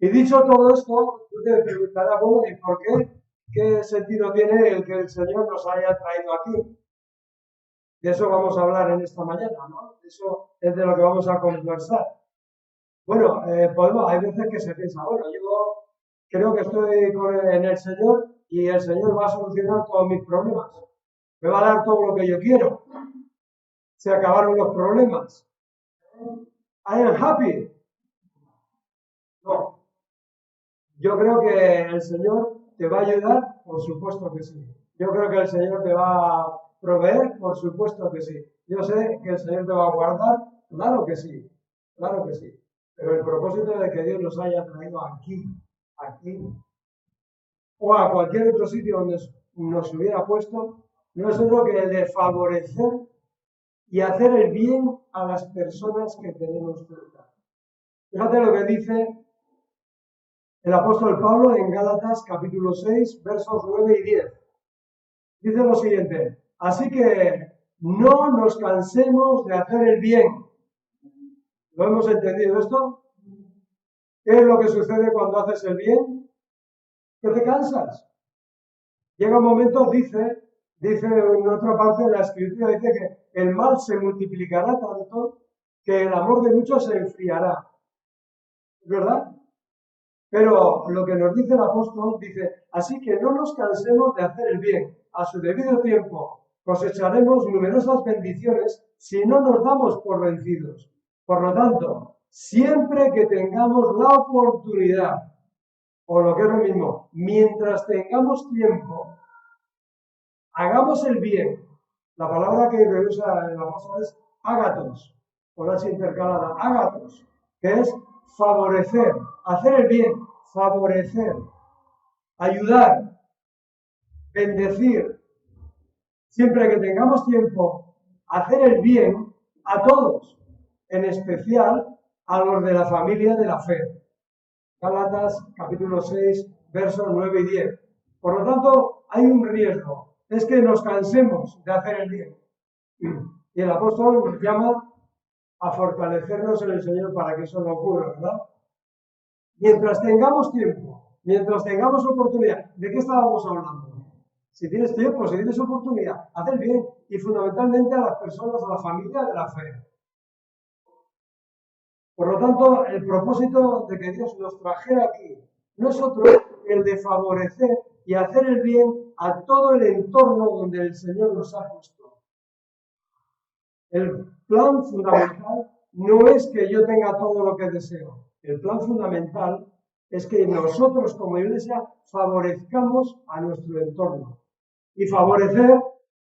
Y dicho todo esto, tú te preguntarás, bueno, ¿y por qué? ¿Qué sentido tiene el que el Señor nos haya traído aquí? De eso vamos a hablar en esta mañana, ¿no? Eso es de lo que vamos a conversar. Bueno, hay veces que se piensa, bueno, yo creo que estoy en el Señor y el Señor va a solucionar todos mis problemas. Me va a dar todo lo que yo quiero. Se acabaron los problemas. I am happy. No. Yo creo que el Señor te va a ayudar, por supuesto que sí. Yo creo que el Señor te va a proveer, por supuesto que sí. Yo sé que el Señor te va a guardar, claro que sí, claro que sí. Pero el propósito de que Dios nos haya traído aquí, o a cualquier otro sitio donde nos hubiera puesto, no es otro que el de favorecer y hacer el bien a las personas que tenemos cerca. Fíjate lo que dice el apóstol Pablo en Gálatas capítulo 6, versos 9 y 10. Dice lo siguiente: así que no nos cansemos de hacer el bien. ¿Lo hemos entendido esto? ¿Qué es lo que sucede cuando haces el bien? Que te cansas. Llega un momento, dice en otra parte de la escritura, dice que el mal se multiplicará tanto que el amor de muchos se enfriará. ¿Es verdad? Pero lo que nos dice el apóstol, dice, así que no nos cansemos de hacer el bien. A su debido tiempo cosecharemos numerosas bendiciones si no nos damos por vencidos. Por lo tanto, siempre que tengamos la oportunidad, o lo que es lo mismo, mientras tengamos tiempo, hagamos el bien. La palabra que usa el apóstol es ágatos, por así intercalada, ágatos, que es favorecer, hacer el bien, favorecer, ayudar, bendecir. Siempre que tengamos tiempo, hacer el bien a todos, en especial a los de la familia de la fe. Gálatas capítulo 6, versos 9 y 10. Por lo tanto, hay un riesgo, es que nos cansemos de hacer el bien. Y el apóstol nos llama a fortalecernos en el Señor para que eso no ocurra, ¿verdad? Mientras tengamos tiempo, mientras tengamos oportunidad, ¿de qué estábamos hablando? Si tienes tiempo, si tienes oportunidad, haz el bien y fundamentalmente a las personas, a la familia de la fe. Por lo tanto, el propósito de que Dios nos trajera aquí no es otro que el de favorecer y hacer el bien a todo el entorno donde el Señor nos ha puesto. El plan fundamental no es que yo tenga todo lo que deseo. El plan fundamental es que nosotros como iglesia favorezcamos a nuestro entorno. Y favorecer,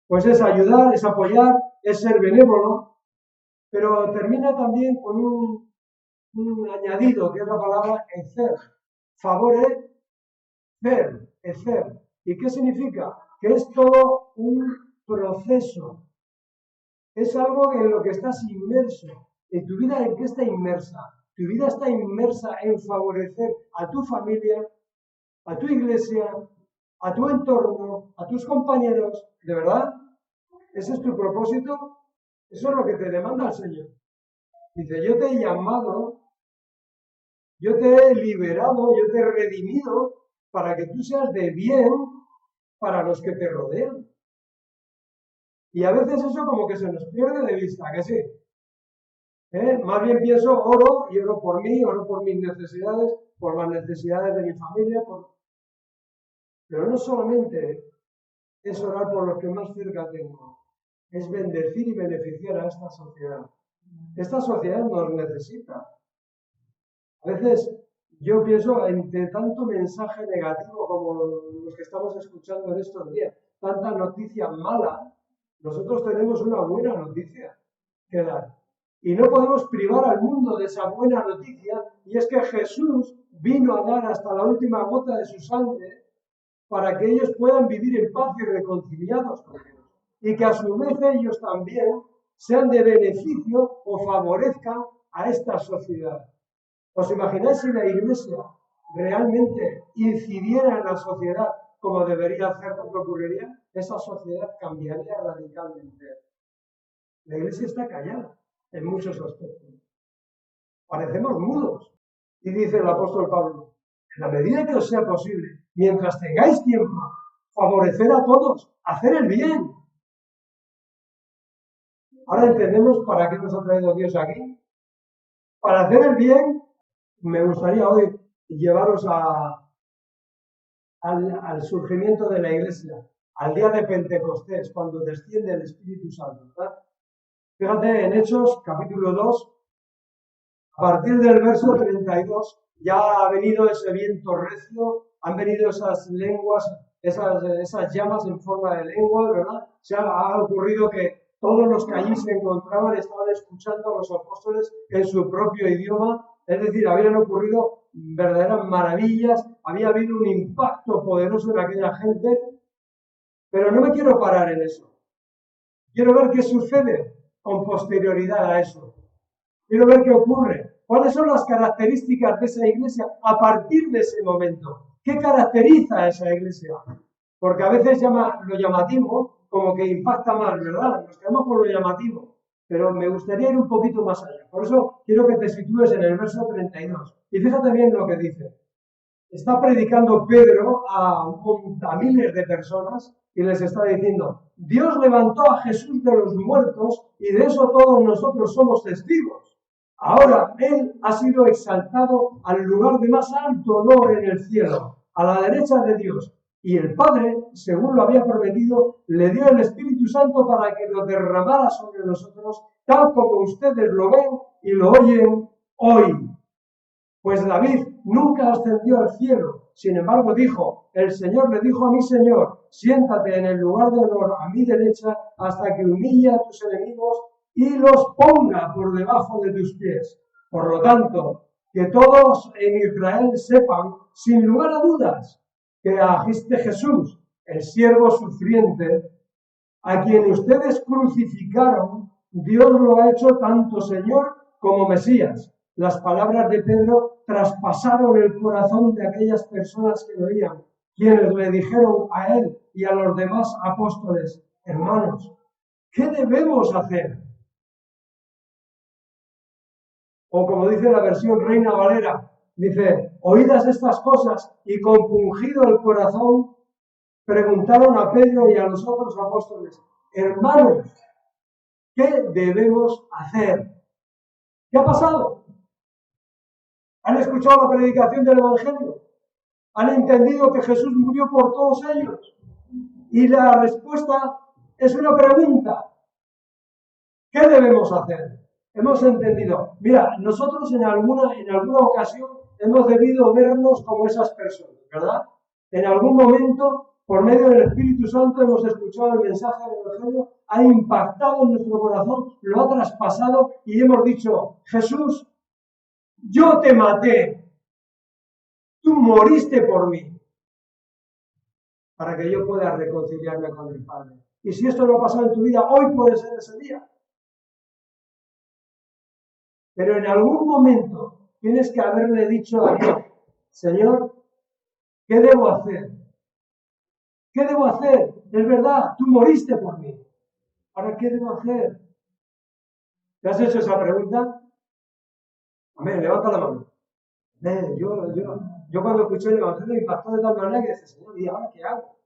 pues es ayudar, es apoyar, es ser benévolo, pero termina también con un añadido, que es la palabra ecer. Favorecer, ecer. ¿Y qué significa? Que es todo un proceso. Es algo en lo que estás inmerso. ¿En tu vida en qué está inmersa? Tu vida está inmersa en favorecer a tu familia, a tu iglesia, a tu entorno, a tus compañeros. ¿De verdad? ¿Ese es tu propósito? Eso es lo que te demanda el Señor. Dice, yo te he llamado, yo te he liberado, yo te he redimido para que tú seas de bien para los que te rodean. Y a veces eso como que se nos pierde de vista, ¿que sí? Más bien pienso, oro y oro por mí, oro por mis necesidades, por las necesidades de mi familia, pero no solamente es orar por los que más cerca tengo, es bendecir y beneficiar a esta sociedad. Esta sociedad nos necesita. A veces yo pienso, entre tanto mensaje negativo como los que estamos escuchando en estos días, tanta noticia mala, nosotros tenemos una buena noticia que dar. Y no podemos privar al mundo de esa buena noticia, y es que Jesús vino a dar hasta la última gota de su sangre para que ellos puedan vivir en paz y reconciliados con Dios. Y que a su vez ellos también sean de beneficio o favorezcan a esta sociedad. ¿Os imagináis si la Iglesia realmente incidiera en la sociedad como debería hacer, lo que ocurriría? Esa sociedad cambiaría radicalmente. La Iglesia está callada en muchos aspectos. Parecemos mudos. Y dice el apóstol Pablo, en la medida que os sea posible, mientras tengáis tiempo, favorecer a todos, hacer el bien. Ahora entendemos para qué nos ha traído Dios aquí. Para hacer el bien, me gustaría hoy llevaros al surgimiento de la Iglesia, al día de Pentecostés, cuando desciende el Espíritu Santo, ¿verdad? Fíjate, en Hechos, capítulo 2, a partir del verso 32, ya ha venido ese viento recio, han venido esas lenguas, esas llamas en forma de lengua, ¿verdad? Ha ocurrido que todos los que allí se encontraban estaban escuchando a los apóstoles en su propio idioma, es decir, habían ocurrido verdaderas maravillas, había habido un impacto poderoso en aquella gente, pero no me quiero parar en eso. Quiero ver qué sucede con posterioridad a eso. Quiero ver qué ocurre. ¿Cuáles son las características de esa iglesia a partir de ese momento? ¿Qué caracteriza a esa iglesia? Porque a veces lo llamativo como que impacta más, ¿verdad? Nos quedamos por lo llamativo. Pero me gustaría ir un poquito más allá. Por eso quiero que te sitúes en el verso 32. Y fíjate bien lo que dice. Está predicando Pedro a miles de personas y les está diciendo, Dios levantó a Jesús de los muertos y de eso todos nosotros somos testigos. Ahora Él ha sido exaltado al lugar de más alto honor en el cielo, a la derecha de Dios. Y el Padre, según lo había prometido, le dio el Espíritu Santo para que lo derramara sobre nosotros, tal como ustedes lo ven y lo oyen hoy. Pues David nunca ascendió al cielo. Sin embargo, dijo, el Señor le dijo a mi Señor, siéntate en el lugar de honor a mi derecha hasta que humille a tus enemigos y los ponga por debajo de tus pies. Por lo tanto, que todos en Israel sepan, sin lugar a dudas, que a este Jesús, el siervo sufriente, a quien ustedes crucificaron, Dios lo ha hecho tanto Señor como Mesías. Las palabras de Pedro traspasaron el corazón de aquellas personas que lo oían, quienes le dijeron a él y a los demás apóstoles, hermanos, ¿qué debemos hacer? O como dice la versión Reina Valera, dice, oídas estas cosas y compungido el corazón, preguntaron a Pedro y a los otros apóstoles, hermanos, ¿qué debemos hacer? ¿Qué ha pasado? ¿Han escuchado la predicación del Evangelio? ¿Han entendido que Jesús murió por todos ellos? Y la respuesta es una pregunta. ¿Qué debemos hacer? Hemos entendido. Mira, nosotros en alguna ocasión hemos debido vernos como esas personas, ¿verdad? En algún momento, por medio del Espíritu Santo, hemos escuchado el mensaje del Evangelio, ha impactado en nuestro corazón, lo ha traspasado y hemos dicho, Jesús, yo te maté, tú moriste por mí, para que yo pueda reconciliarme con el Padre. Y si esto no ha pasado en tu vida, hoy puede ser ese día. Pero en algún momento tienes que haberle dicho a Dios, Señor, ¿qué debo hacer? ¿Qué debo hacer? Es verdad, tú moriste por mí. ¿Ahora qué debo hacer? ¿Te has hecho esa pregunta? Amén, levanta la mano. Amén, yo cuando escuché el Evangelio me impactó de tal manera que dije, Señor, ¿y ahora qué hago?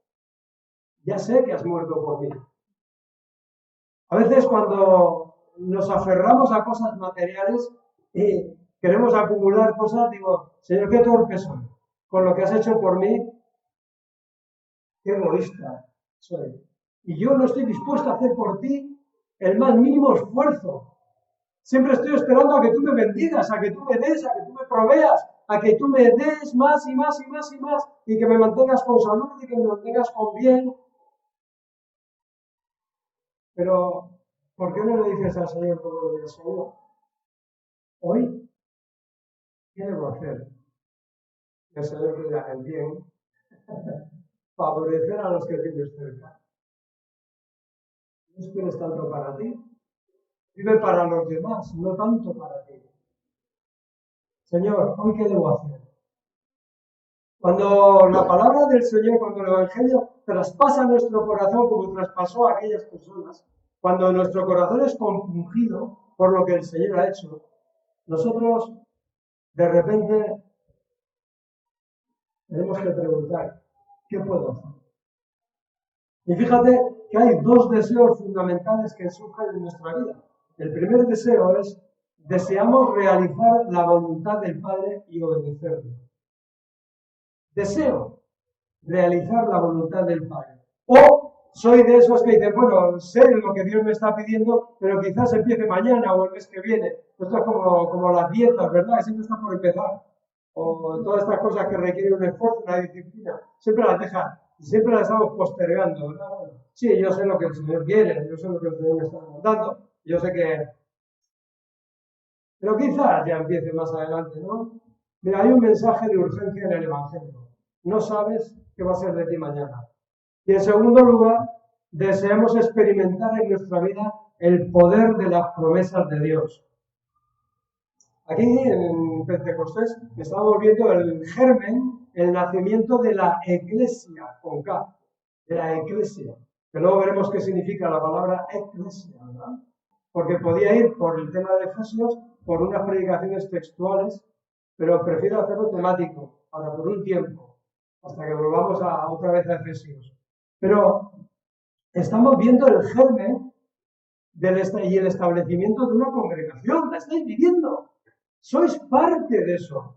Ya sé que has muerto por mí. A veces cuando nos aferramos a cosas materiales y queremos acumular cosas, digo, Señor, qué torpe soy. Con lo que has hecho por mí, qué egoísta soy. Y yo no estoy dispuesto a hacer por ti el más mínimo esfuerzo. Siempre estoy esperando a que tú me bendigas, a que tú me des, a que tú me proveas, a que tú me des más y más y más y más, y que me mantengas con salud y que me mantengas con bien. Pero, ¿por qué no le dices al Señor todos los días, Señor? Hoy, ¿qué debo hacer? Que el Señor te diga el bien, favorecer a los que tienes cerca. No esperes tanto para ti. Vive para los demás, no tanto para ti. Señor, ¿hoy qué debo hacer? Cuando la palabra del Señor, cuando el Evangelio traspasa nuestro corazón como traspasó a aquellas personas, cuando nuestro corazón es compungido por lo que el Señor ha hecho, nosotros de repente tenemos que preguntar, ¿qué puedo hacer? Y fíjate que hay dos deseos fundamentales que surgen en nuestra vida. El primer deseo es, deseamos realizar la voluntad del Padre y obedecerle. Deseo realizar la voluntad del Padre. O soy de esos que dicen, bueno, sé lo que Dios me está pidiendo, pero quizás empiece mañana o el mes que viene. Esto es como las dietas, ¿verdad? Que siempre está por empezar. O todas estas cosas que requieren un esfuerzo, una disciplina. Siempre las dejan. Siempre las estamos postergando, ¿verdad? Sí, yo sé lo que el Señor quiere, yo sé lo que el Señor me está mandando, yo sé que... Pero quizás ya empiece más adelante, ¿no? Mira, hay un mensaje de urgencia en el Evangelio. No sabes qué va a ser de ti mañana. Y en segundo lugar, deseamos experimentar en nuestra vida el poder de las promesas de Dios. Aquí en Pentecostés estamos viendo el germen, el nacimiento de la eclesia, con K, de la eclesia. Que luego veremos qué significa la palabra eclesia, ¿verdad? Porque podía ir por el tema de Efesios, por unas predicaciones textuales, pero prefiero hacerlo temático, ahora por un tiempo, hasta que volvamos otra vez a Efesios. Pero estamos viendo el germen y el establecimiento de una congregación, la estáis viviendo. Sois parte de eso.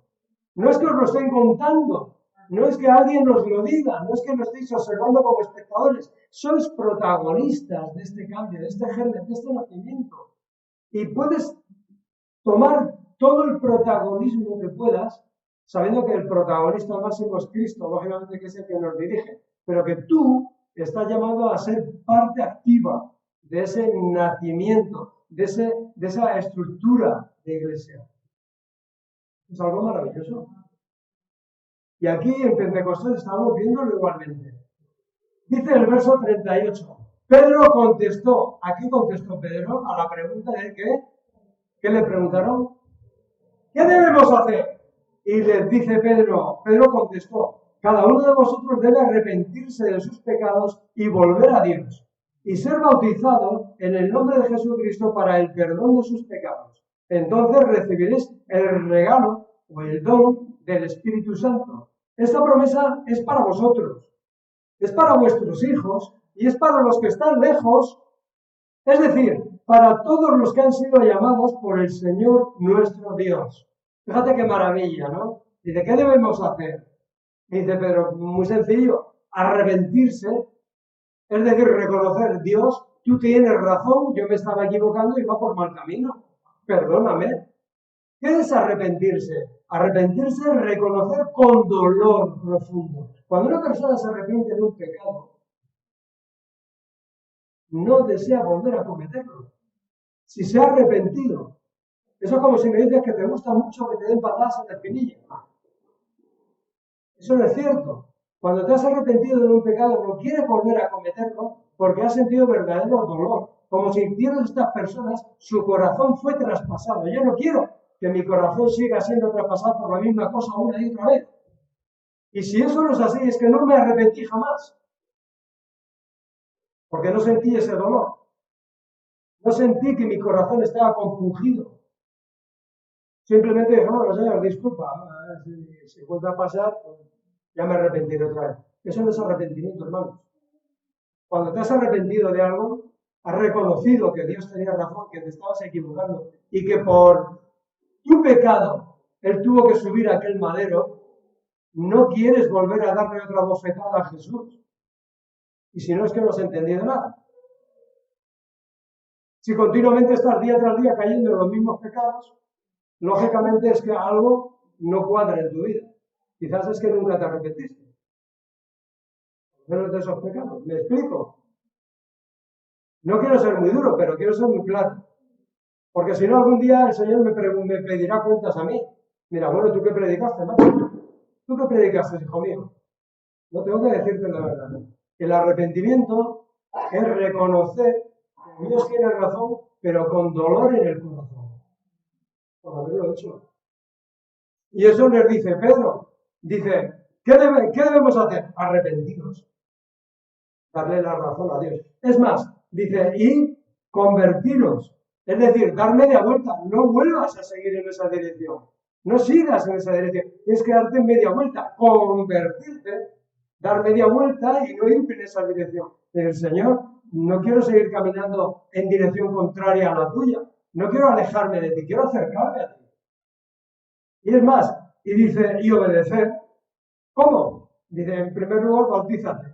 No es que os lo estén contando, no es que alguien os lo diga, no es que lo estéis observando como espectadores. Sois protagonistas de este cambio, de este germen, de este nacimiento. Y puedes tomar todo el protagonismo que puedas, sabiendo que el protagonista máximo es Cristo, lógicamente que es el que nos dirige, pero que tú estás llamado a ser parte activa de ese nacimiento, de esa estructura de iglesia. Es algo maravilloso. Y aquí en Pentecostés estamos viéndolo igualmente. Dice el verso 38. Pedro contestó. ¿A qué contestó Pedro? A la pregunta de ¿qué? ¿Qué le preguntaron? ¿Qué debemos hacer? Y les dice Pedro contestó, cada uno de vosotros debe arrepentirse de sus pecados y volver a Dios, y ser bautizado en el nombre de Jesucristo para el perdón de sus pecados. Entonces recibiréis el regalo o el don del Espíritu Santo. Esta promesa es para vosotros, es para vuestros hijos y es para los que están lejos, es decir, para todos los que han sido llamados por el Señor nuestro Dios. Fíjate qué maravilla, ¿no? Dice, ¿qué debemos hacer? Dice Pedro, muy sencillo, arrepentirse, es decir, reconocer, Dios, tú tienes razón, yo me estaba equivocando y va por mal camino, perdóname. ¿Qué es arrepentirse? Arrepentirse es reconocer con dolor profundo. Cuando una persona se arrepiente de un pecado, no desea volver a cometerlo. Si se ha arrepentido, eso es como si me dices que te gusta mucho que te den patadas en la espinilla. Eso no es cierto. Cuando te has arrepentido de un pecado, no quieres volver a cometerlo porque has sentido verdadero dolor. Como si hicieran estas personas, su corazón fue traspasado. Yo no quiero que mi corazón siga siendo traspasado por la misma cosa una y otra vez. Y si eso no es así, es que no me arrepentí jamás. Porque no sentí ese dolor. No sentí que mi corazón estaba compungido. Simplemente dije, bueno, Señor, disculpa, si vuelve a pasar, pues ya me arrepentiré otra vez. Eso no es arrepentimiento, hermanos. Cuando te has arrepentido de algo, has reconocido que Dios tenía razón, que te estabas equivocando y que por tu pecado Él tuvo que subir a aquel madero, no quieres volver a darle otra bofetada a Jesús. Y si no, es que no has entendido nada. Si continuamente estás día tras día cayendo en los mismos pecados, lógicamente es que algo no cuadra en tu vida. Quizás es que nunca te arrepentiste. Menos de esos pecados. ¿Me explico? No quiero ser muy duro, pero quiero ser muy claro. Porque si no, algún día el Señor me pedirá cuentas a mí. Mira, bueno, ¿tú qué predicaste, macho? ¿Tú qué predicaste, hijo mío? No tengo que decirte la verdad. El arrepentimiento es reconocer que Dios tiene razón, pero con dolor en el corazón. Por haberlo hecho. Y eso les dice Pedro. Dice, ¿qué debemos hacer? Arrepentiros. Darle la razón a Dios. Es más, dice, y convertiros. Es decir, dar media vuelta. No vuelvas a seguir en esa dirección. No sigas en esa dirección. Tienes que darte media vuelta, convertirte, dar media vuelta y no ir en esa dirección. El Señor, no quiero seguir caminando en dirección contraria a la tuya. No quiero alejarme de ti, quiero acercarme a ti. Y es más, y dice, y obedecer. ¿Cómo? Dice, en primer lugar, bautízate.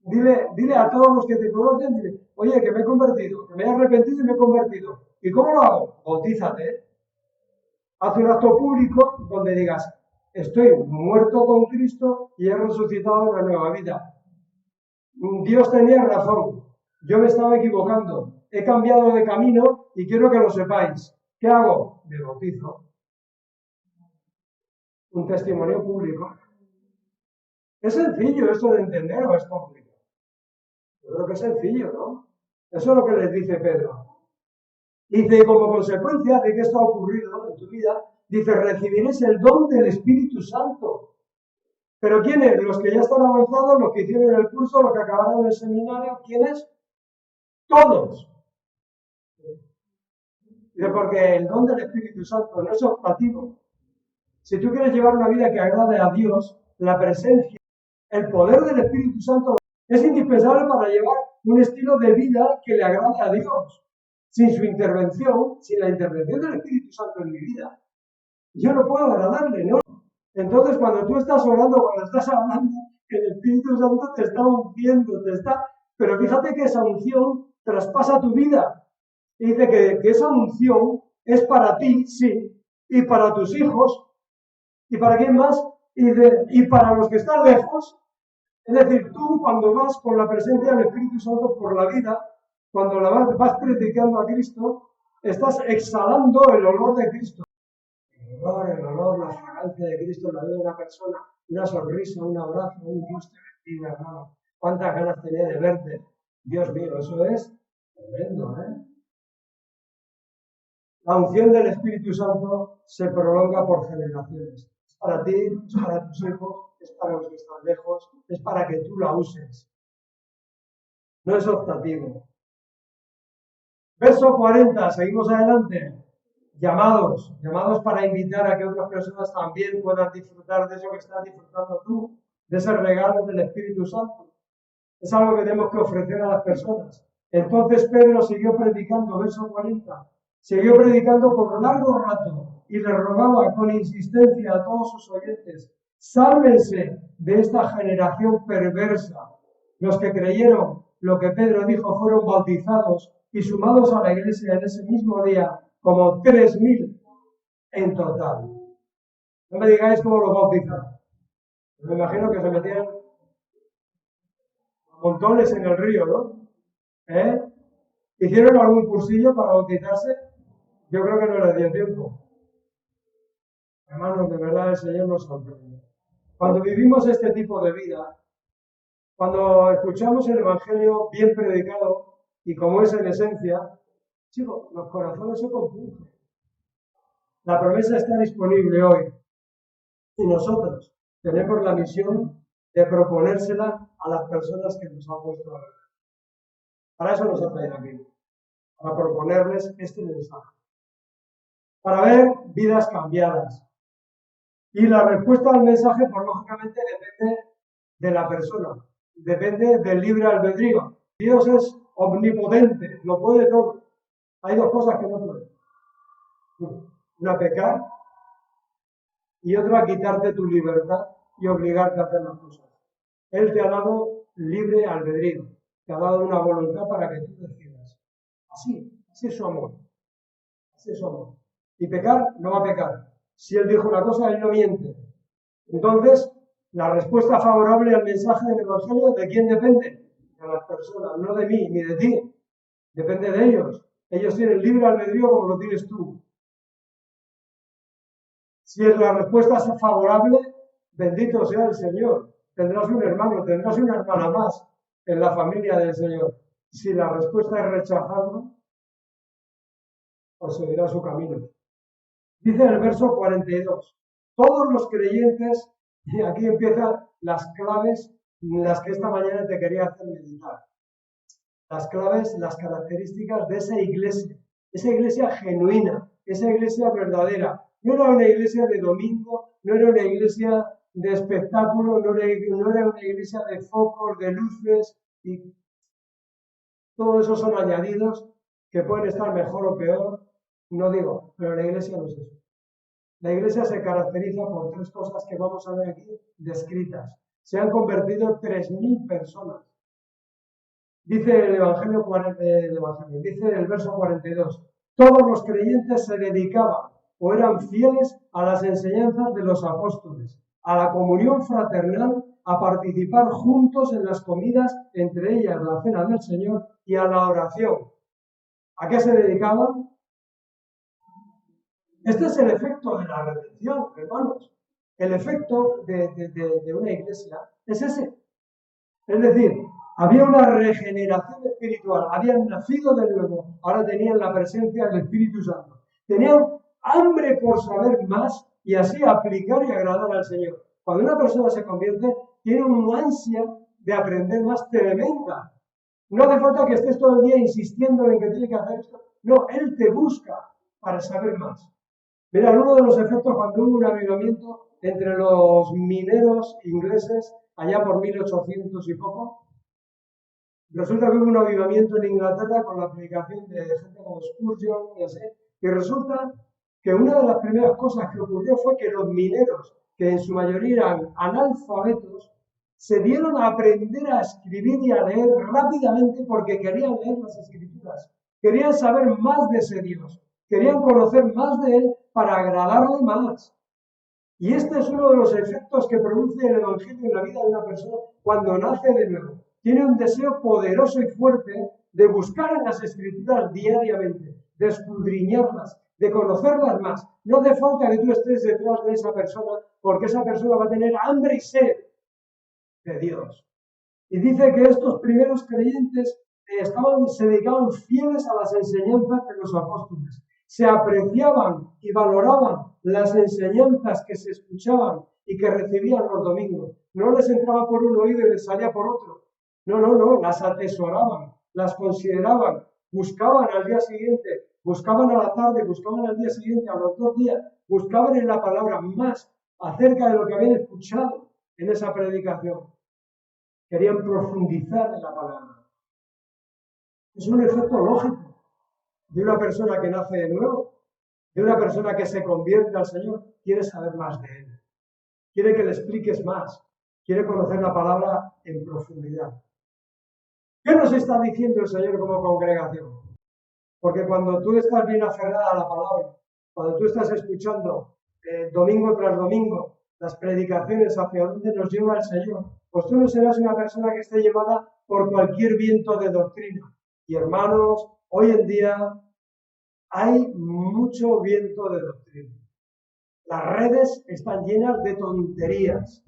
Dile a todos los que te conocen, dile, oye, que me he convertido, que me he arrepentido y me he convertido. ¿Y cómo lo hago? Bautízate. Haz un acto público donde digas, estoy muerto con Cristo y he resucitado a una nueva vida. Dios tenía razón, yo me estaba equivocando, he cambiado de camino y quiero que lo sepáis. ¿Qué hago? Me bautizo. Un testimonio público. ¿Es sencillo esto de entender o es complicado? Yo creo que es sencillo, ¿no? Eso es lo que les dice Pedro. Dice, como consecuencia de que esto ha ocurrido en tu vida, dice, recibiréis el don del Espíritu Santo. ¿Pero quiénes? Los que ya están avanzados, los que hicieron el curso, los que acabaron el seminario, ¿quiénes? Todos. Dice, porque el don del Espíritu Santo no es optativo. Si tú quieres llevar una vida que agrade a Dios, la presencia, el poder del Espíritu Santo es indispensable para llevar un estilo de vida que le agrade a Dios. Sin su intervención, sin la intervención del Espíritu Santo en mi vida, yo no puedo agradarle, ¿no? Entonces, cuando tú estás orando, cuando estás hablando, el Espíritu Santo te está ungiendo, pero fíjate que esa unción traspasa tu vida. Y dice que esa unción es para ti, sí, y para tus hijos, y para quién más, y para los que están lejos. Es decir, tú cuando vas con la presencia del Espíritu Santo por la vida, cuando vas predicando a Cristo, estás exhalando el olor de Cristo. El olor, la fragancia de Cristo en la vida de una persona, una sonrisa, un abrazo, un Dios te bendiga, hermano. ¿Cuántas ganas tenía de verte? Dios mío, eso es tremendo, ¿eh? La unción del Espíritu Santo se prolonga por generaciones. Es para ti, es para tus hijos, es para los que están lejos, es para que tú la uses. No es optativo. Verso 40, seguimos adelante. Llamados para invitar a que otras personas también puedan disfrutar de eso que estás disfrutando tú, de ese regalo del Espíritu Santo. Es algo que tenemos que ofrecer a las personas. Entonces Pedro siguió predicando, verso 40. Siguió predicando por largo rato y le rogaba con insistencia a todos sus oyentes, sálvense de esta generación perversa. Los que creyeron lo que Pedro dijo fueron bautizados y sumados a la iglesia en ese mismo día como 3.000 en total. No me digáis cómo los bautizaron. Me imagino que se metían montones en el río, ¿no? ¿Hicieron algún cursillo para bautizarse? Yo creo que no les dio tiempo. Hermanos, de verdad el Señor nos sorprende. Cuando vivimos este tipo de vida, cuando escuchamos el Evangelio bien predicado y como es en esencia, chicos, los corazones se compungen. La promesa está disponible hoy y nosotros tenemos la misión de proponérsela a las personas que nos han puesto a ver. Para eso nos ha traído aquí, para proponerles este mensaje, para ver vidas cambiadas. Y la respuesta al mensaje, pues lógicamente depende de la persona, depende del libre albedrío. Dios es omnipotente, lo puede todo. Hay dos cosas que no puede. Una, pecar, y otra, quitarte tu libertad y obligarte a hacer las cosas. Él te ha dado libre albedrío, te ha dado una voluntad para que tú decidas. Así es su amor. Así es su amor. Y pecar, no va a pecar. Si él dijo una cosa, él no miente. Entonces, la respuesta favorable al mensaje del Evangelio, ¿de quién depende? De las personas, no de mí ni de ti. Depende de ellos. Ellos tienen libre albedrío como lo tienes tú. Si es la respuesta favorable, bendito sea el Señor. Tendrás un hermano, tendrás una hermana más en la familia del Señor. Si la respuesta es rechazarlo, pues seguirá su camino. Dice en el verso 42, todos los creyentes, y aquí empiezan las claves en las que esta mañana te quería hacer meditar. Las claves, las características de esa iglesia genuina, esa iglesia verdadera, No era una iglesia de domingo, no era una iglesia de espectáculo, no era una iglesia de focos, de luces, y todo eso son añadidos que pueden estar mejor o peor, no digo, pero la iglesia no es eso. La iglesia se caracteriza por tres cosas que vamos a ver aquí descritas. Se han convertido 3.000 personas. Dice el Evangelio, dice el verso 42, todos los creyentes se dedicaban o eran fieles a las enseñanzas de los apóstoles, a la comunión fraternal, a participar juntos en las comidas, entre ellas la cena del Señor, y a la oración. ¿A qué se dedicaban? Este es el efecto de la redención, hermanos. El efecto de una iglesia es ese. Es decir, había una regeneración espiritual, habían nacido de nuevo, ahora tenían la presencia del Espíritu Santo. Tenían hambre por saber más y así aplicar y agradar al Señor. Cuando una persona se convierte, tiene una ansia de aprender más tremenda. No hace falta que estés todo el día insistiendo en que tiene que hacer esto. No, Él te busca para saber más. Mira, uno de los efectos cuando hubo un avivamiento entre los mineros ingleses, allá por 1800 y poco, resulta que hubo un avivamiento en Inglaterra con la predicación de gente como Spurgeon y así, y resulta que una de las primeras cosas que ocurrió fue que los mineros, que en su mayoría eran analfabetos, se dieron a aprender a escribir y a leer rápidamente porque querían leer las escrituras, querían saber más de ese Dios, querían conocer más de Él para agradarle más. Y este es uno de los efectos que produce el Evangelio en la vida de una persona cuando nace de nuevo. Tiene un deseo poderoso y fuerte de buscar en las Escrituras diariamente, de escudriñarlas, de conocerlas más. No hace falta que tú estés detrás de esa persona, porque esa persona va a tener hambre y sed de Dios. Y dice que estos primeros creyentes se dedicaban fieles a las enseñanzas de los apóstoles. Se apreciaban y valoraban las enseñanzas que se escuchaban y que recibían los domingos. No les entraba por un oído y les salía por otro. No, las atesoraban, las consideraban, buscaban al día siguiente, buscaban a la tarde, buscaban al día siguiente, a los 2 días, buscaban en la palabra más acerca de lo que habían escuchado en esa predicación. Querían profundizar en la palabra. Es un efecto lógico de una persona que nace de nuevo, de una persona que se convierte al Señor. Quiere saber más de Él. Quiere que le expliques más. Quiere conocer la palabra en profundidad. ¿Qué nos está diciendo el Señor como congregación? Porque cuando tú estás bien aferrada a la palabra, cuando tú estás escuchando domingo tras domingo las predicaciones hacia dónde nos lleva el Señor, pues tú no serás una persona que esté llevada por cualquier viento de doctrina. Y hermanos, hoy en día hay mucho viento de doctrina. Las redes están llenas de tonterías,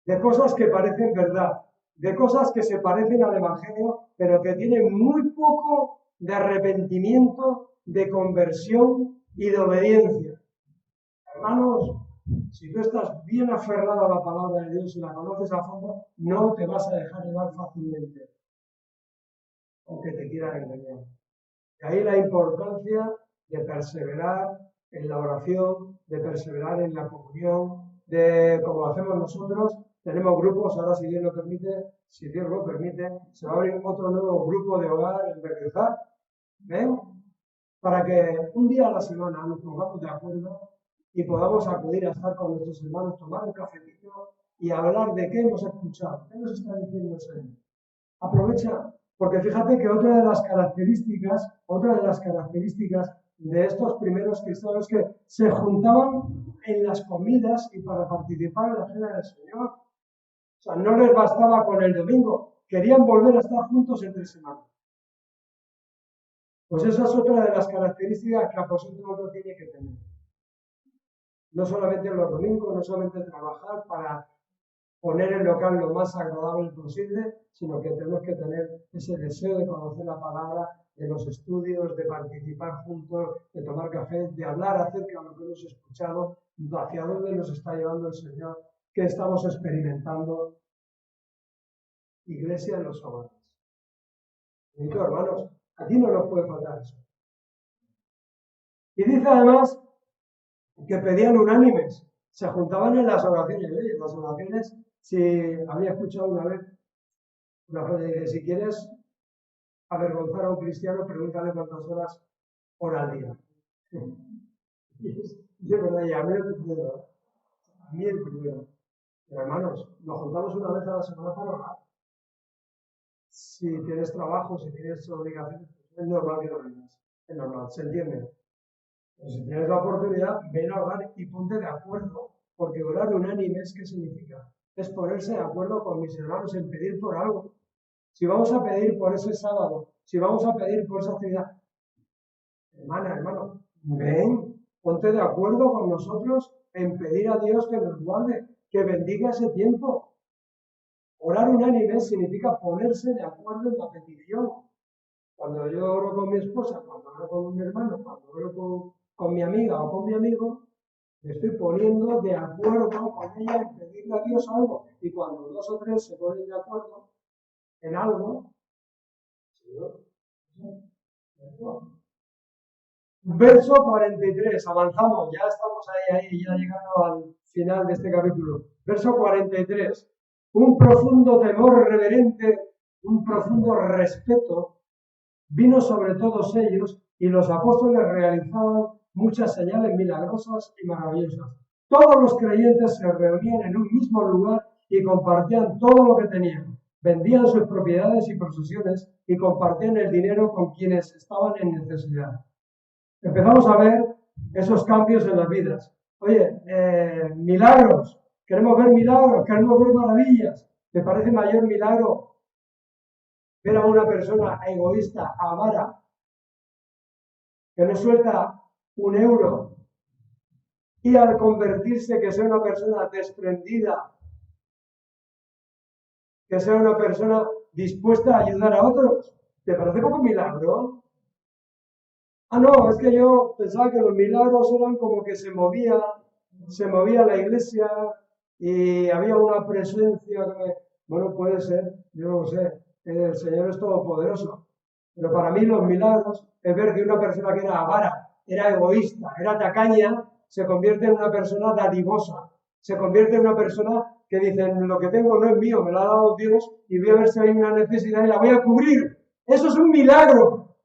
de cosas que parecen verdad, de cosas que se parecen al Evangelio, pero que tienen muy poco de arrepentimiento, de conversión y de obediencia. Hermanos, si tú estás bien aferrado a la palabra de Dios y la conoces a fondo, no te vas a dejar llevar fácilmente, aunque te quieran engañar. De ahí la importancia de perseverar en la oración, de perseverar en la comunión, de como hacemos nosotros, tenemos grupos, ahora si Dios lo permite, se va a abrir otro nuevo grupo de hogar en Berrizar, ¿ven? Para que un día a la semana nos pongamos de acuerdo y podamos acudir a estar con nuestros hermanos, tomar un cafetito y hablar de qué hemos escuchado, qué nos está diciendo el Señor. Aprovecha, porque fíjate que otra de las características de estos primeros cristianos que se juntaban en las comidas y para participar en la cena del Señor. O sea, no les bastaba con el domingo, querían volver a estar juntos entre semana. Pues esa es otra de las características que Apóstol tiene que tener. No solamente los domingos, no solamente trabajar para poner el local lo más agradable posible, sino que tenemos que tener ese deseo de conocer la palabra, de los estudios, de participar juntos, de tomar café, de hablar acerca de lo que hemos escuchado, hacia dónde nos está llevando el Señor, qué estamos experimentando. Iglesia en los hogares. Y hermanos, aquí no nos puede faltar eso. Y dice además que pedían unánimes, se juntaban en las oraciones. En las oraciones, si había escuchado una vez una frase de si quieres avergonzar a un cristiano, pregúntale cuántas horas ora al día. Y es verdad, y a mí el primero, a mí el primero. Pero hermanos, nos juntamos una vez a la semana para orar. Si tienes trabajo, si tienes obligaciones, pues es normal que no vengas. Es normal, se entiende. Pero si tienes la oportunidad, ven a orar y ponte de acuerdo. Porque orar unánimes, ¿qué significa? Es ponerse de acuerdo con mis hermanos en pedir por algo. Si vamos a pedir por ese sábado, si vamos a pedir por esa actividad, hermana, hermano, ven, ponte de acuerdo con nosotros en pedir a Dios que nos guarde, que bendiga ese tiempo. Orar unánime significa ponerse de acuerdo en la petición. Cuando yo oro con mi esposa, cuando oro con mi hermano, cuando oro con mi amiga o con mi amigo, me estoy poniendo de acuerdo con ella en pedirle a Dios algo. Y cuando dos o tres se ponen de acuerdo en algo, verso 43, avanzamos, ya estamos ahí, ya llegando al final de este capítulo. Verso 43, un profundo temor reverente, un profundo respeto vino sobre todos ellos y los apóstoles realizaban muchas señales milagrosas y maravillosas. Todos los creyentes se reunían en un mismo lugar y compartían todo lo que tenían. Vendían sus propiedades y posesiones y compartían el dinero con quienes estaban en necesidad. Empezamos a ver esos cambios en las vidas. Oye, milagros, queremos ver milagros, queremos ver maravillas. ¿Te parece mayor milagro ver a una persona egoísta, avara, que no suelta un euro y al convertirse que sea una persona desprendida, que sea una persona dispuesta a ayudar a otros? ¿Te parece poco milagro? Ah, no, es que yo pensaba que los milagros eran como que se movía la iglesia y había una presencia que, bueno, puede ser, yo no lo sé, el Señor es todopoderoso. Pero para mí los milagros es ver que una persona que era avara, era egoísta, era tacaña, se convierte en una persona dadivosa, se convierte en una persona que dice, lo que tengo no es mío, me lo ha dado Dios y voy a ver si hay una necesidad y la voy a cubrir. Eso es un milagro.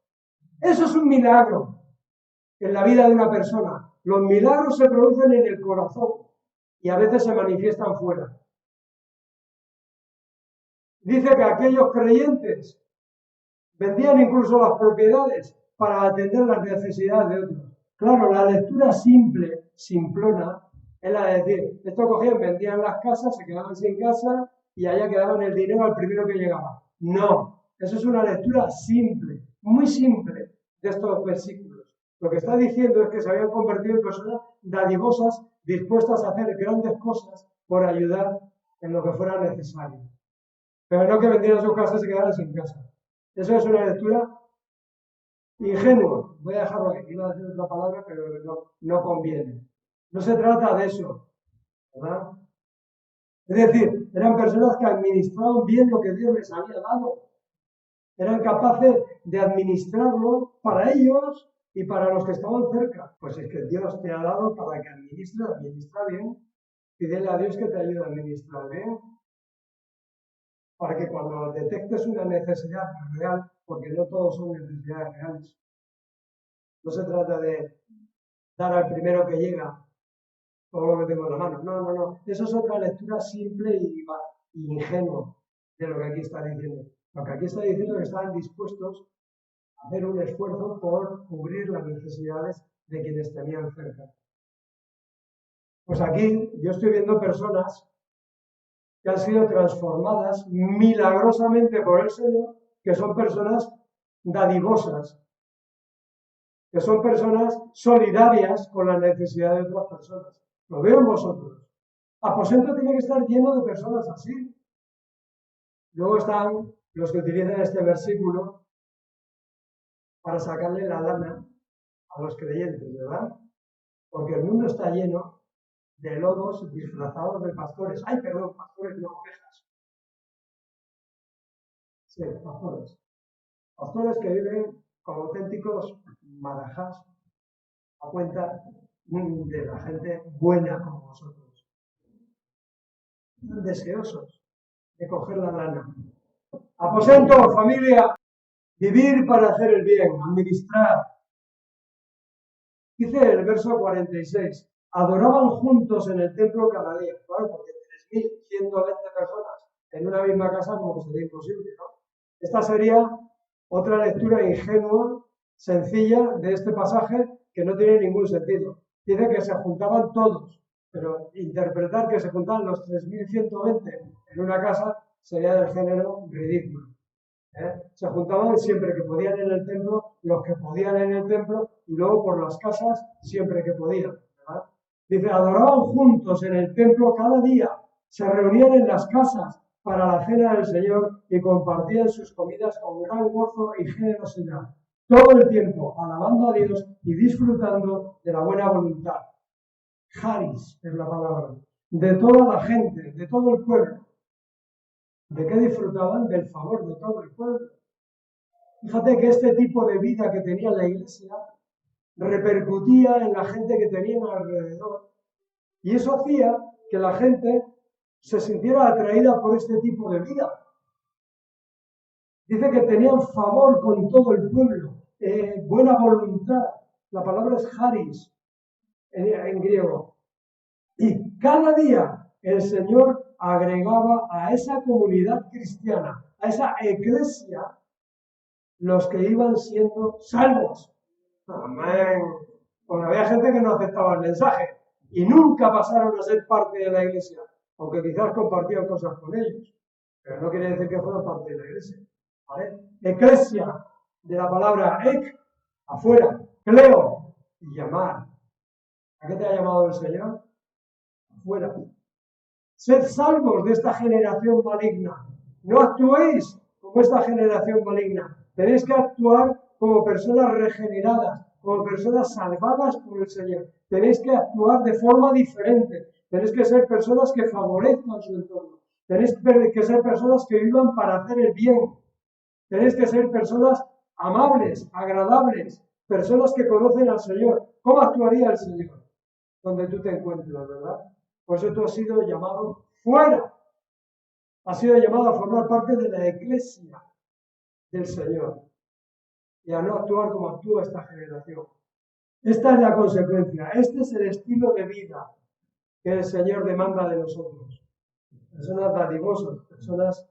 Eso es un milagro en la vida de una persona. Los milagros se producen en el corazón y a veces se manifiestan fuera. Dice que aquellos creyentes vendían incluso las propiedades para atender las necesidades de otros. Claro, la lectura simple, simplona, es la de decir, estos cogían, vendían las casas, se quedaban sin casa y allá quedaban el dinero al primero que llegaba. No, eso es una lectura simple, muy simple de estos versículos. Lo que está diciendo es que se habían convertido en personas dadivosas, dispuestas a hacer grandes cosas por ayudar en lo que fuera necesario. Pero no que vendieran sus casas y se quedaran sin casa. Eso es una lectura ingenua. Voy a dejarlo aquí, iba a decir otra palabra, pero no conviene. No se trata de eso, ¿verdad? Es decir, eran personas que administraban bien lo que Dios les había dado. Eran capaces de administrarlo para ellos y para los que estaban cerca. Pues es que Dios te ha dado para que administra bien. Pídele a Dios que te ayude a administrar bien. Para que cuando detectes una necesidad real, porque no todos son necesidades reales, no se trata de dar al primero que llega todo lo que tengo en la mano. No. Eso es otra lectura simple y ingenua de lo que aquí está diciendo. Lo que aquí está diciendo es que estaban dispuestos a hacer un esfuerzo por cubrir las necesidades de quienes tenían cerca. Pues aquí yo estoy viendo personas que han sido transformadas milagrosamente por el Señor, que son personas dadivosas, que son personas solidarias con las necesidades de otras personas. Lo veo en vosotros. Aposento tiene que estar lleno de personas así. Luego están los que utilizan este versículo para sacarle la lana a los creyentes, ¿verdad? Porque el mundo está lleno de lobos disfrazados de pastores. ¡Ay, perdón! Pastores, no, ovejas. Sí, pastores. Pastores que viven como auténticos marajás a cuenta de la gente buena como vosotros. Están deseosos de coger la lana. Aposento, familia, vivir para hacer el bien, administrar. Dice el verso 46, adoraban juntos en el templo cada día. Claro, porque 3.120 personas en una misma casa como que sería imposible, ¿no? Esta sería otra lectura ingenua, sencilla de este pasaje que no tiene ningún sentido. Dice que se juntaban todos, pero interpretar que se juntaban los 3.120 en una casa sería del género ridículo. Se juntaban siempre que podían en el templo, los que podían en el templo, y luego por las casas siempre que podían, ¿verdad? Dice, adoraban juntos en el templo cada día, se reunían en las casas para la cena del Señor y compartían sus comidas con gran gozo y generosidad, todo el tiempo alabando a Dios y disfrutando de la buena voluntad. Charis es la palabra, de toda la gente, de todo el pueblo. ¿De qué disfrutaban? Del favor de todo el pueblo. Fíjate que este tipo de vida que tenía la iglesia repercutía en la gente que tenían alrededor. Y eso hacía que la gente se sintiera atraída por este tipo de vida. Dice que tenían favor con todo el pueblo, buena voluntad. La palabra es charis en griego. Y cada día el Señor agregaba a esa comunidad cristiana, a esa iglesia, los que iban siendo salvos. Amén. Porque había gente que no aceptaba el mensaje y nunca pasaron a ser parte de la iglesia, aunque quizás compartían cosas con ellos, pero no quiere decir que fueran parte de la iglesia. ¿Vale? Eclesia, de la palabra ek, afuera, cleo, y llamar. ¿A qué te ha llamado el Señor? Afuera. Sed salvos de esta generación maligna. No actuéis como esta generación maligna. Tenéis que actuar como personas regeneradas, como personas salvadas por el Señor. Tenéis que actuar de forma diferente. Tenéis que ser personas que favorezcan su entorno. Tenéis que ser personas que vivan para hacer el bien. Tenéis que ser personas amables, agradables, personas que conocen al Señor. ¿Cómo actuaría el Señor? Donde tú te encuentres, ¿verdad? Por eso tú has sido llamado fuera. Has sido llamado a formar parte de la iglesia del Señor y a no actuar como actúa esta generación. Esta es la consecuencia. Este es el estilo de vida que el Señor demanda de nosotros. Personas dadivosas, personas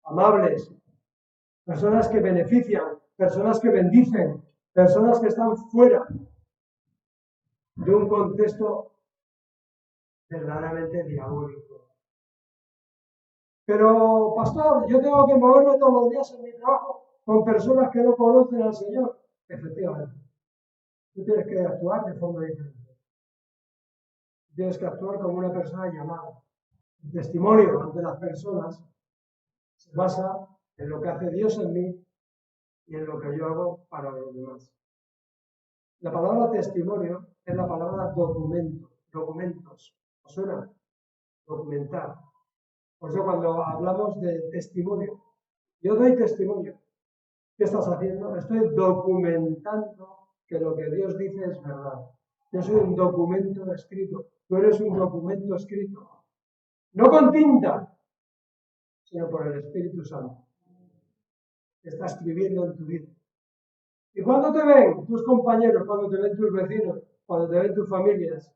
amables, personas que benefician, personas que bendicen, personas que están fuera de un contexto verdaderamente diabólico. Pero, pastor, yo tengo que moverme todos los días en mi trabajo con personas que no conocen al Señor. Efectivamente. Tú tienes que actuar de forma diferente. Tienes que actuar como una persona llamada. El testimonio ante las personas se basa en lo que hace Dios en mí y en lo que yo hago para los demás. La palabra testimonio es la palabra documento, documentos. ¿Os suena? Documentar. Por eso cuando hablamos de testimonio, yo doy testimonio. ¿Qué estás haciendo? Estoy documentando que lo que Dios dice es verdad. Yo soy un documento escrito. Tú eres un documento escrito. No con tinta, sino por el Espíritu Santo. Que está escribiendo en tu vida. ¿Y cuando te ven tus compañeros, cuando te ven tus vecinos, cuando te ven tus familias?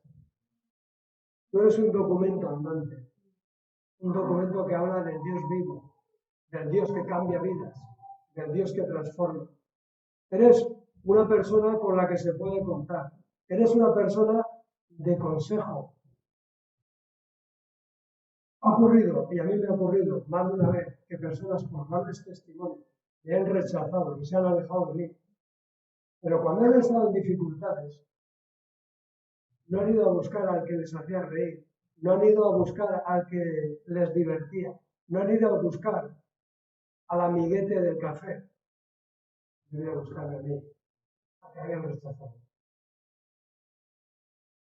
Tú eres un documento andante. Un documento que habla del Dios vivo, del Dios que cambia vidas, del Dios que transforma. Eres una persona con la que se puede contar. Eres una persona de consejo. Ha ocurrido, y a mí me ha ocurrido más de una vez, que personas por darles testimonio me han rechazado y se han alejado de mí. Pero cuando han estado en dificultades, no han ido a buscar al que les hacía reír, no han ido a buscar al que les divertía, no han ido a buscar al amiguete del café, han ido a buscarme a mí, a que habían rechazado.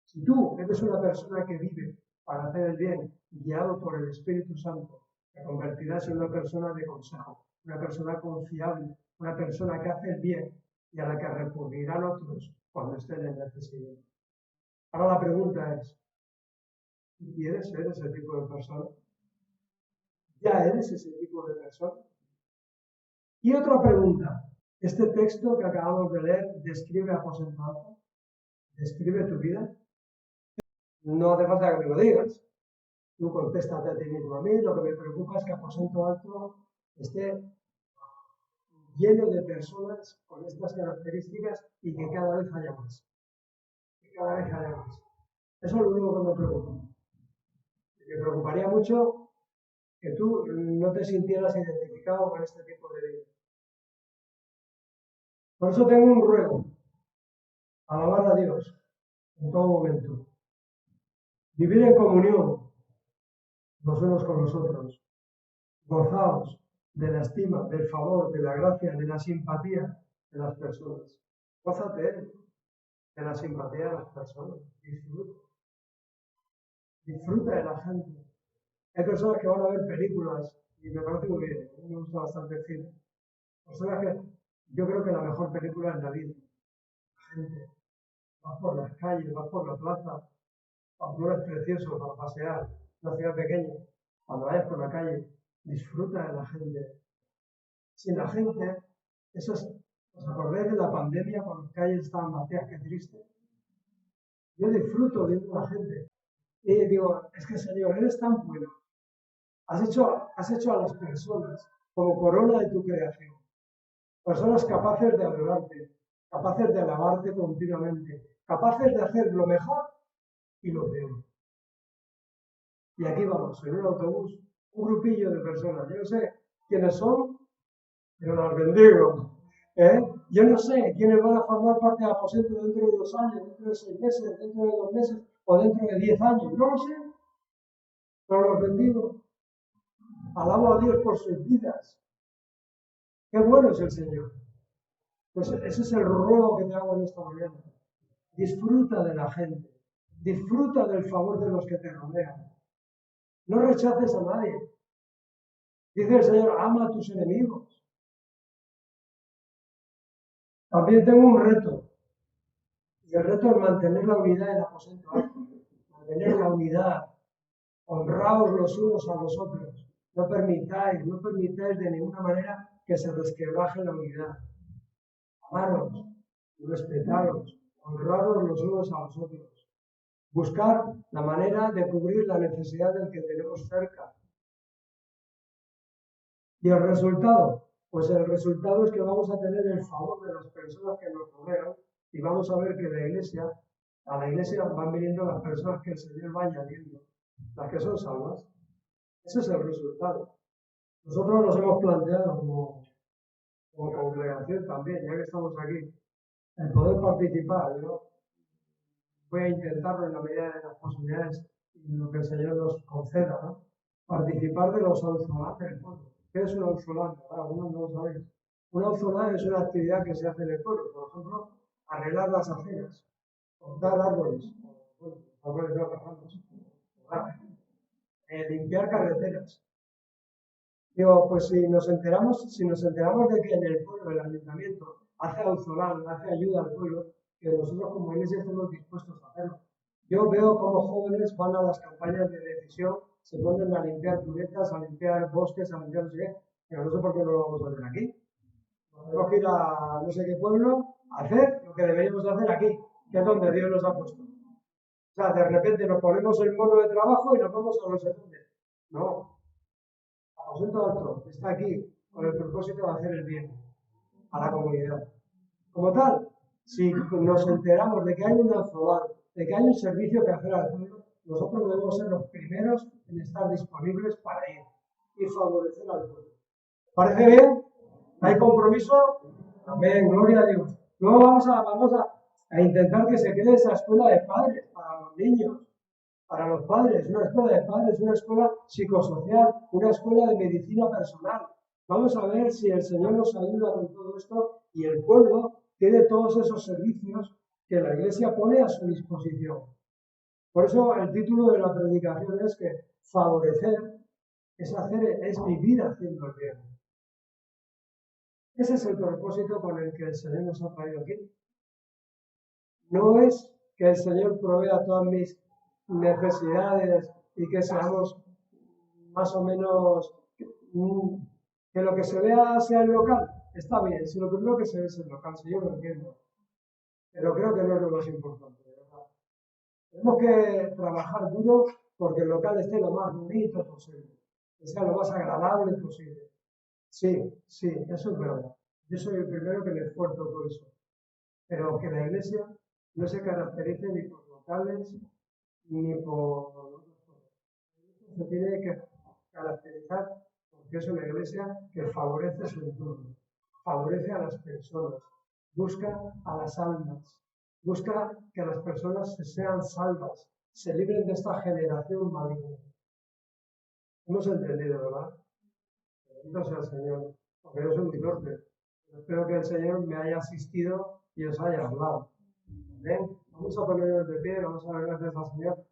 Si tú eres una persona que vive para hacer el bien, guiado por el Espíritu Santo, te convertirás en una persona de consejo, una persona confiable, una persona que hace el bien y a la que recurrirán otros cuando estén en necesidad. Ahora la pregunta es, ¿quieres ser ese tipo de persona? ¿Ya eres ese tipo de persona? Y otra pregunta, ¿este texto que acabamos de leer describe Aposento Alto? ¿Describe tu vida? No hace falta que me lo digas. Tú contéstate a ti mismo. A mí lo que me preocupa es que Aposento Alto esté lleno de personas con estas características y que cada vez haya más. Que cada vez haya más. Eso es lo único que me preocupa. Me preocuparía mucho que tú no te sintieras identificado con este tipo de vida. Por eso tengo un ruego. Alabar a Dios en todo momento. Vivir en comunión los unos con los otros. Gozaos de la estima, del favor, de la gracia, de la simpatía de las personas. Gózate de la simpatía de las personas. Disfruta. Disfruta de la gente. Hay personas que van a ver películas y me parece muy bien. A mí me gusta bastante el cine. Personas que yo creo que la mejor película es la vida. La gente. Vas por las calles, vas por la plaza. Honduras es precioso para pasear. Una ciudad pequeña. Cuando vayas por la calle, disfruta de la gente. Sin la gente, ¿os acordáis de la pandemia cuando las calles estaban vacías? Qué triste. Yo disfruto viendo a la gente. Y digo, es que Señor, eres tan bueno. Has hecho a las personas como corona de tu creación. Personas capaces de adorarte, capaces de alabarte continuamente, capaces de hacer lo mejor y lo peor. Y aquí vamos, en un autobús, un grupillo de personas. Yo no sé quiénes son, pero las bendigo. Yo no sé quiénes van a formar parte de Aposento dentro de 2 años, dentro de 6 meses, dentro de 2 meses o dentro de 10 años. No lo sé, pero los bendigo. Alabo a Dios por sus vidas. Qué bueno es el Señor. Pues ese es el ruego que te hago en esta mañana. Disfruta de la gente. Disfruta del favor de los que te rodean. No rechaces a nadie. Dice el Señor, ama a tus enemigos. También tengo un reto. Y el reto es mantener la unidad en Aposento Alto. Mantener la unidad. Honraos los unos a los otros. No permitáis de ninguna manera que se resquebraje la unidad. Amaros, respetaros, honraros los unos a los otros. Buscar la manera de cubrir la necesidad del que tenemos cerca. ¿Y el resultado? Pues el resultado es que vamos a tener el favor de las personas que nos rodean y vamos a ver que a la iglesia van viniendo las personas que el Señor va añadiendo, las que son salvas. Ese es el resultado. Nosotros nos hemos planteado como congregación también, ya que estamos aquí, el poder participar. Yo voy a intentarlo en la medida de las posibilidades y lo que el Señor nos conceda, ¿no? Participar de los auzolán del pueblo. ¿Qué es un auzolán? Algunos no lo sabéis. Un auzolán es una actividad que se hace en el pueblo. Por ejemplo, arreglar las aceras, cortar árboles, árboles no, limpiar carreteras. Digo, pues si nos enteramos de que en el pueblo, el ayuntamiento, hace auzolán, hace ayuda al pueblo, que nosotros como iglesia estamos dispuestos a hacerlo. Yo veo cómo jóvenes van a las campañas de decisión, se ponen a limpiar cunetas, a limpiar bosques, a limpiar no sé qué, pero no sé por qué no lo vamos a hacer aquí. Tenemos que ir a no sé qué pueblo a hacer lo que deberíamos hacer aquí, que es donde Dios nos ha puesto. O sea, de repente nos ponemos el mono de trabajo y nos vamos a no sé dónde. No. Aposento Alto está aquí con el propósito de hacer el bien a la comunidad. Como tal, si nos enteramos de que hay un auzolán, de que hay un servicio que hacer al pueblo, nosotros debemos ser los primeros en estar disponibles para ir y favorecer al pueblo. ¿Parece bien? ¿Hay compromiso? Amén, gloria a Dios. Luego vamos a intentar que se cree esa escuela de padres para los niños, para los padres, una escuela de padres, una escuela psicosocial, una escuela de medicina personal. Vamos a ver si el Señor nos ayuda con todo esto y el pueblo tiene todos esos servicios que la Iglesia pone a su disposición. Por eso el título de la predicación es que favorecer es vivir haciendo el bien. Ese es el propósito con el que el Señor nos ha traído aquí. No es que el Señor provea todas mis necesidades y que seamos más o menos, que lo que se vea sea el local, está bien. Si lo primero que se ve es el local, si yo lo entiendo. Pero creo que no es lo más importante, de verdad. Tenemos que trabajar duro porque el local esté lo más bonito posible, que sea lo más agradable posible. Sí, sí, eso es verdad. Yo soy el primero que me esfuerzo por eso. Pero que la iglesia no se caracterice ni por locales ni por otras cosas. La iglesia se tiene que caracterizar porque es una iglesia que favorece su entorno, favorece a las personas, busca a las almas, busca que las personas sean salvas, se libren de esta generación maligna. Hemos entendido, ¿verdad? Bendito sea el Señor, porque yo soy muy torpe. Espero que el Señor me haya asistido y os haya hablado. ¿Ven? Vamos a ponernos de pie, vamos a dar gracias al Señor.